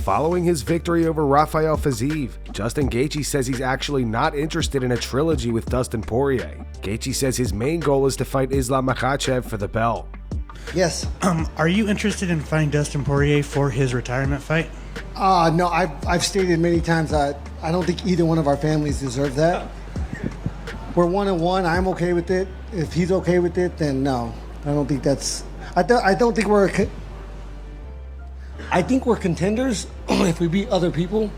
Following his victory over Rafael Fiziev, Justin Gaethje says he's actually not interested in a trilogy with Dustin Poirier. Gaethje says his main goal is to fight Islam Makhachev for the belt. Yes. Are you interested in fighting Dustin Poirier for his retirement fight? No, I've stated many times that I don't think either one of our families deserve that. We're 1-1. I'm okay with it. If he's okay with it, then no. I don't think that's. I don't think we're. I think we're contenders if we beat other people.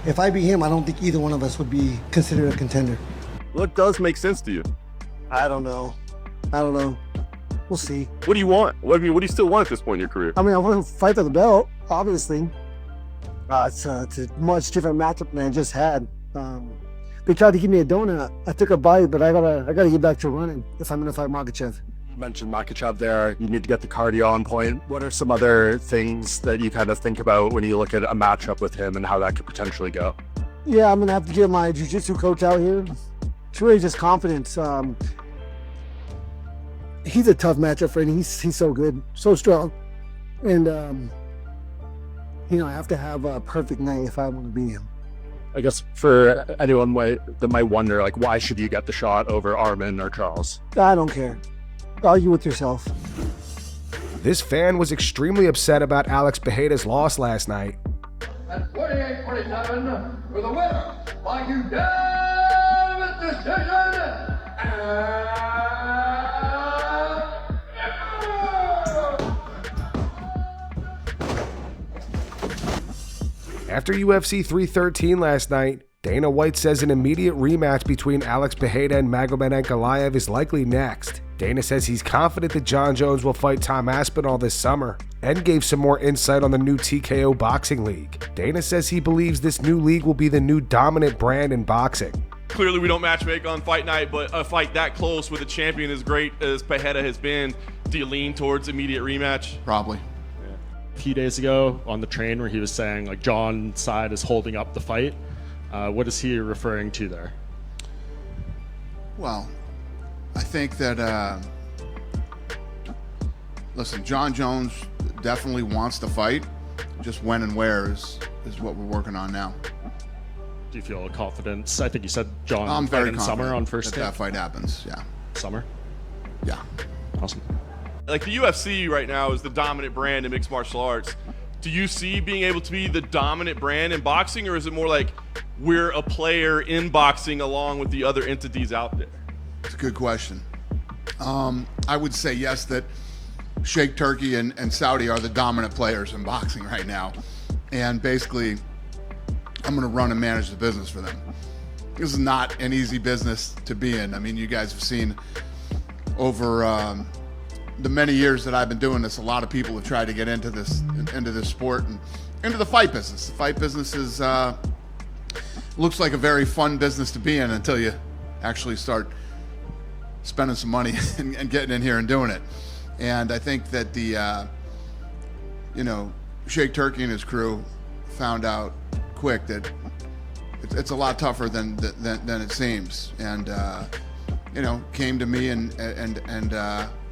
If I beat him, I don't think either one of us would be considered a contender. What does make sense to you? I don't know. We'll see. What do you want? What do you still want at this point in your career? I mean, I want to fight for the belt, obviously. It's a much different matchup than I just had. They tried to give me a donut. I took a bite, but I gotta get back to running if I'm gonna fight Makhachev. You mentioned Makhachev there. You need to get the cardio on point. What are some other things that you kind of think about when you look at a matchup with him and how that could potentially go? Yeah, I'm gonna have to get my jiu-jitsu coach out here. It's really just confidence. He's a tough matchup for him. He's so good, so strong, and I have to have a perfect night if I want to beat him. I guess for anyone that might wonder, like, why should you get the shot over Armin or Charles? I don't care. Argue with yourself. This fan was extremely upset about Alex Pereira's loss last night. At 28-27, for the winner by unanimous decision. After UFC 313 last night, Dana White says an immediate rematch between Alex Pereira and Magomed Ankalaev is likely next. Dana says he's confident that Jon Jones will fight Tom Aspinall this summer, and gave some more insight on the new TKO boxing league. Dana says he believes this new league will be the new dominant brand in boxing. Clearly we don't matchmake on fight night, but a fight that close with a champion as great as Pereira has been, do you lean towards immediate rematch? Probably. A few days ago on the train where he was saying like John's side is holding up the fight. What is he referring to there? Well, I think that, listen, Jon Jones definitely wants to fight. Just when and where is what we're working on now. Do you feel confidence? I think you said John I'm very confident summer on first day. that fight happens, yeah. Summer? Yeah. Awesome. Like the UFC right now is the dominant brand in mixed martial arts. Do you see being able to be the dominant brand in boxing, or is it more like we're a player in boxing along with the other entities out there? It's a good question. I would say yes, that Sheikh Turkey and Saudi are the dominant players in boxing right now. And basically, I'm going to run and manage the business for them. This is not an easy business to be in. I mean, you guys have seen over the many years that I've been doing this, a lot of people have tried to get into this sport and into the fight business. The fight business is looks like a very fun business to be in until you actually start spending some money and getting in here and doing it. And I think that the Sheikh Turkey and his crew found out quick that it's a lot tougher than it seems, and came to me and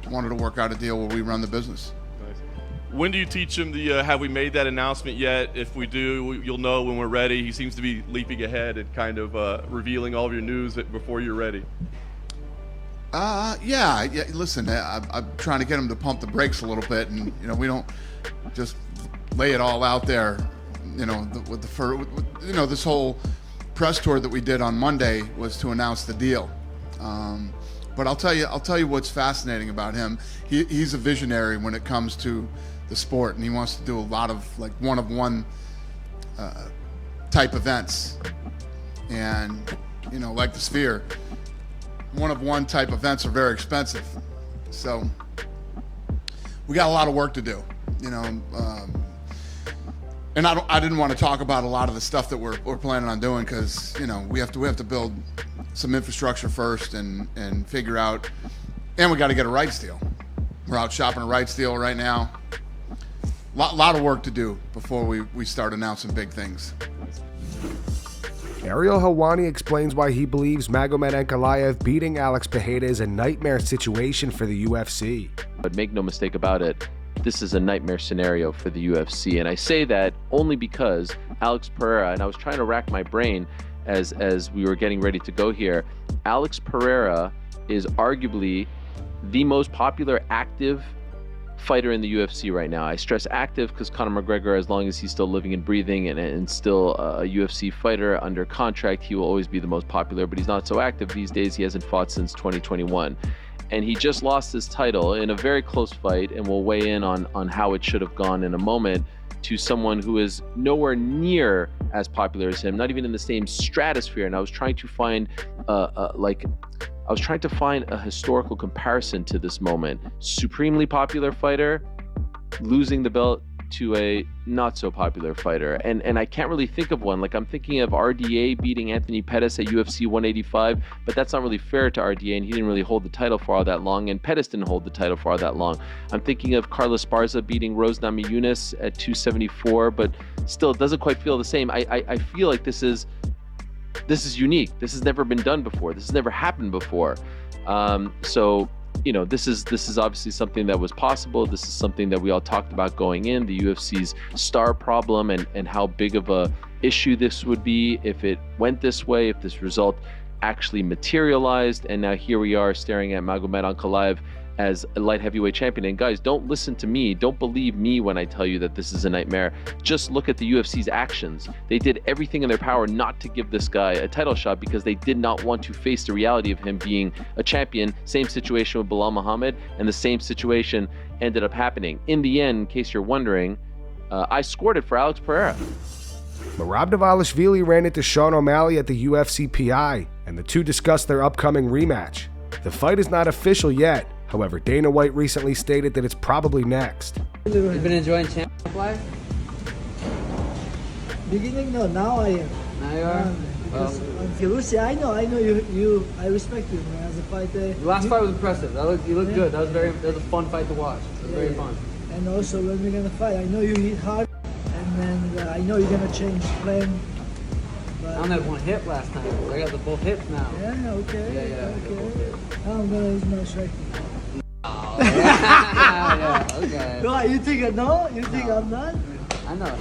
wanted to work out a deal where we run the business. When do you teach him the have we made that announcement yet? If we do, you'll know when we're ready. He seems to be leaping ahead and kind of revealing all of your news before you're ready. Yeah. Listen, I'm trying to get him to pump the brakes a little bit, and we don't just lay it all out there. This whole press tour that we did on Monday was to announce the deal. But I'll tell you what's fascinating about him. He's a visionary when it comes to the sport, and he wants to do a lot of like one-of-one type events. And like the Sphere, one-of-one type events are very expensive. So we got a lot of work to do, and I didn't want to talk about a lot of the stuff that we're planning on doing because we have to build some infrastructure first and figure out, and we got to get a rights deal. We're out shopping a rights deal right now. Lot of work to do before we start announcing big things. Ariel Helwani explains why he believes Magomed Ankalaev beating Alex Pereira is a nightmare situation for the UFC. But make no mistake about it, this is a nightmare scenario for the UFC. And I say that only because Alex Pereira, and I was trying to rack my brain as we were getting ready to go here, Alex Pereira is arguably the most popular active fighter in the UFC right now. I stress active because Conor McGregor, as long as he's still living and breathing and still a UFC fighter under contract, he will always be the most popular, but he's not so active these days. He hasn't fought since 2021. And he just lost his title in a very close fight, and we'll weigh in on how it should have gone in a moment, to someone who is nowhere near as popular as him, not even in the same stratosphere. And I was trying to find a historical comparison to this moment. Supremely popular fighter losing the belt to a not so popular fighter, and I can't really think of one. Like, I'm thinking of RDA beating Anthony Pettis at UFC 185, but that's not really fair to RDA, and he didn't really hold the title for all that long, and Pettis didn't hold the title for all that long. I'm thinking of Carlos Esparza beating Rose Namajunas at 274, but still it doesn't quite feel the same. I feel like this is unique. This has never been done before. This has never happened before. So, you know, this is obviously something that was possible. This is something that we all talked about going in, the UFC's star problem, and how big of a issue this would be if it went this way, if this result actually materialized. And now here we are staring at Magomed Ankalaev as a light heavyweight champion. And guys, don't listen to me. Don't believe me when I tell you that this is a nightmare. Just look at the UFC's actions. They did everything in their power not to give this guy a title shot because they did not want to face the reality of him being a champion. Same situation with Bilal Muhammad, and the same situation ended up happening. In the end, in case you're wondering, I scored it for Alex Pereira. Merab Dvlishvili ran into Sean O'Malley at the UFC PI, and the two discussed their upcoming rematch. The fight is not official yet. However, Dana White recently stated that it's probably next. You've been enjoying champ life? Beginning, no. Now I am. Now you are? Because Lucy, I know you. I respect you, man, as a fighter. The last fight was impressive. You looked good. That was a fun fight to watch. It was very fun. And also, when we're gonna fight, I know you hit hard, and then I know you're gonna change plan. I only had one hip last time. I got both hips now. Yeah, okay. Yeah. Okay. I'm gonna use my striking. Oh, yeah, okay. No, you think no? You think I'm not? I know.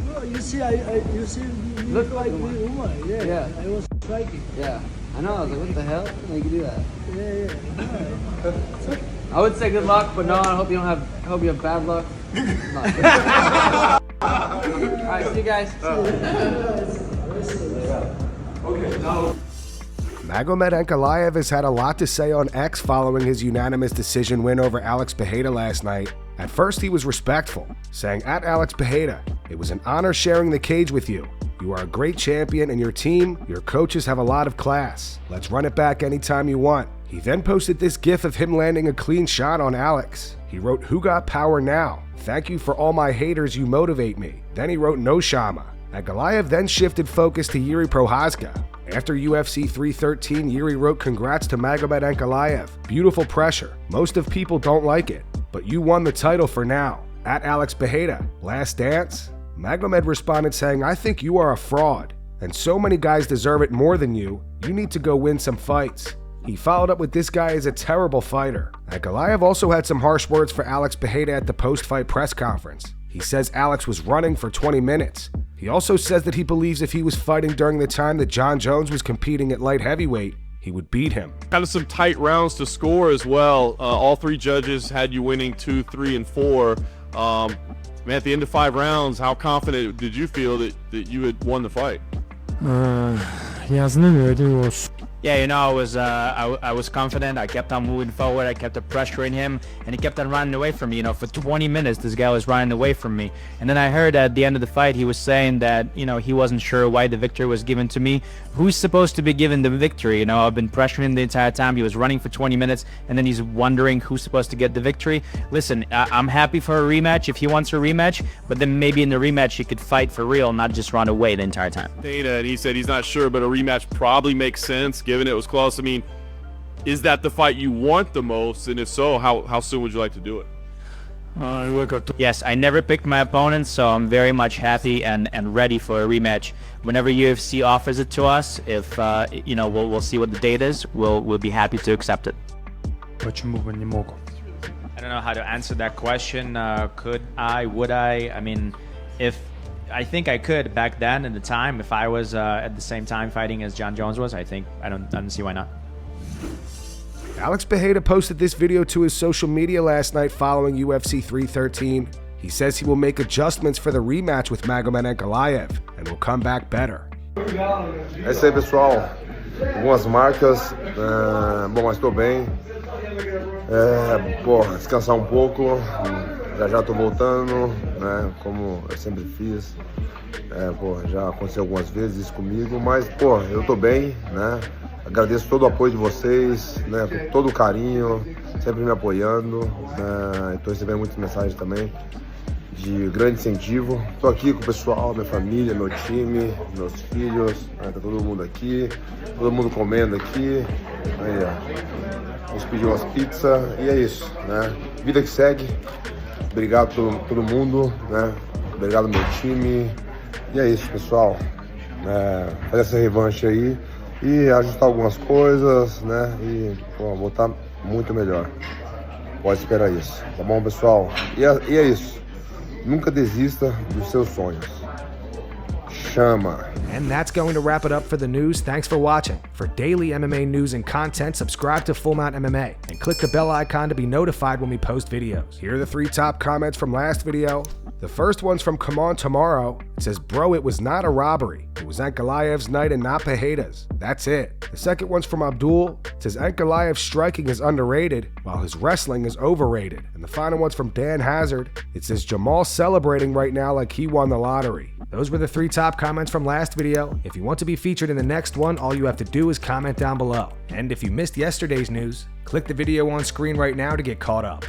No, you see, you see me Look fight like with Umar. Yeah. I was striking. Yeah. I know. I was like, what the hell? How you can do that? Yeah. I would say good luck, but no, I hope you have bad luck. All right, see you guys. Okay, now. Magomed Ankalaev has had a lot to say on X following his unanimous decision win over Alex Pereira last night. At first, he was respectful, saying, "At Alex Pereira, it was an honor sharing the cage with you. You are a great champion, and your team, your coaches have a lot of class. Let's run it back anytime you want." He then posted this gif of him landing a clean shot on Alex. He wrote, "Who got power now? Thank you for all my haters, you motivate me." Then he wrote, "No Shama." Ankalaev then shifted focus to Jiri Prochazka. After UFC 313, Jiri wrote, "Congrats to Magomed Ankalaev. Beautiful pressure. Most of people don't like it, but you won the title for now." At Alex Pereira, last dance? Magomed responded saying, "I think you are a fraud, and so many guys deserve it more than you. You need to go win some fights." He followed up with, "This guy is a terrible fighter." Ankalaev also had some harsh words for Alex Pereira at the post-fight press conference. He says Alex was running for 20 minutes. He also says that he believes if he was fighting during the time that Jon Jones was competing at light heavyweight, he would beat him. Kind of some tight rounds to score as well. All three judges had you winning 2, 3, and 4. Man, at the end of 5 rounds, how confident did you feel that you had won the fight? Yeah, you know, I was confident. I kept on moving forward. I kept on pressuring him, and he kept on running away from me. You know, for 20 minutes, this guy was running away from me. And then I heard at the end of the fight, he was saying that, you know, he wasn't sure why the victory was given to me. Who's supposed to be given the victory? You know, I've been pressuring him the entire time. He was running for 20 minutes, and then he's wondering who's supposed to get the victory. Listen, I'm happy for a rematch if he wants a rematch, but then maybe in the rematch he could fight for real, not just run away the entire time. Dana, and he said he's not sure, but a rematch probably makes sense given it was close. I mean, is that the fight you want the most? And if so, how soon would you like to do it? Yes, I never picked my opponent, so I'm very much happy and ready for a rematch. Whenever UFC offers it to us, if you know, we'll see what the date is. We'll be happy to accept it. Почему бы не могу? don't know how to answer that question. Could I? Would I? I mean, I think I could back then in the time, if I was at the same time fighting as John Jones was, I don't see why not. Alex Pereira posted this video to his social media last night following UFC 313. He says he will make adjustments for the rematch with Magomed Ankalaev and will come back better. É isso aí, pessoal. Algumas marcas, bom, mas estou bem. Descansar um pouco, já estou voltando, né, como eu sempre fiz. Já aconteceu algumas vezes isso comigo, mas, eu estou bem, né. Agradeço todo o apoio de vocês, né, com todo o carinho, sempre me apoiando. Estou recebendo muitas mensagens também de grande incentivo. Estou aqui com o pessoal, minha família, meu time, meus filhos, tá todo mundo aqui, todo mundo comendo aqui. Aí, ó, vamos pedir umas pizzas e é isso, né? Vida que segue. Obrigado a todo mundo, né? Obrigado ao meu time. E é isso, pessoal. Fazer essa revanche aí e ajustar algumas coisas, né? E voltar muito melhor. Pode esperar isso, tá bom, pessoal? E é isso. Nunca desista dos seus sonhos. Chama. And that's going to wrap it up for the news. Thanks for watching. For daily MMA news and content, subscribe to Full Mount MMA and click the bell icon to be notified when we post videos. Here are the 3 top comments from last video. The first one's from Come On Tomorrow. It says, bro, it was not a robbery. It was Ankalaev's night and not Pereira's. That's it. The second one's from Abdul. It says, Ankalaev's striking is underrated, while his wrestling is overrated. And the final one's from Dan Hazard. It says, Jamal's celebrating right now like he won the lottery. Those were the 3 top comments from last video. If you want to be featured in the next one, all you have to do is comment down below. And if you missed yesterday's news, click the video on screen right now to get caught up.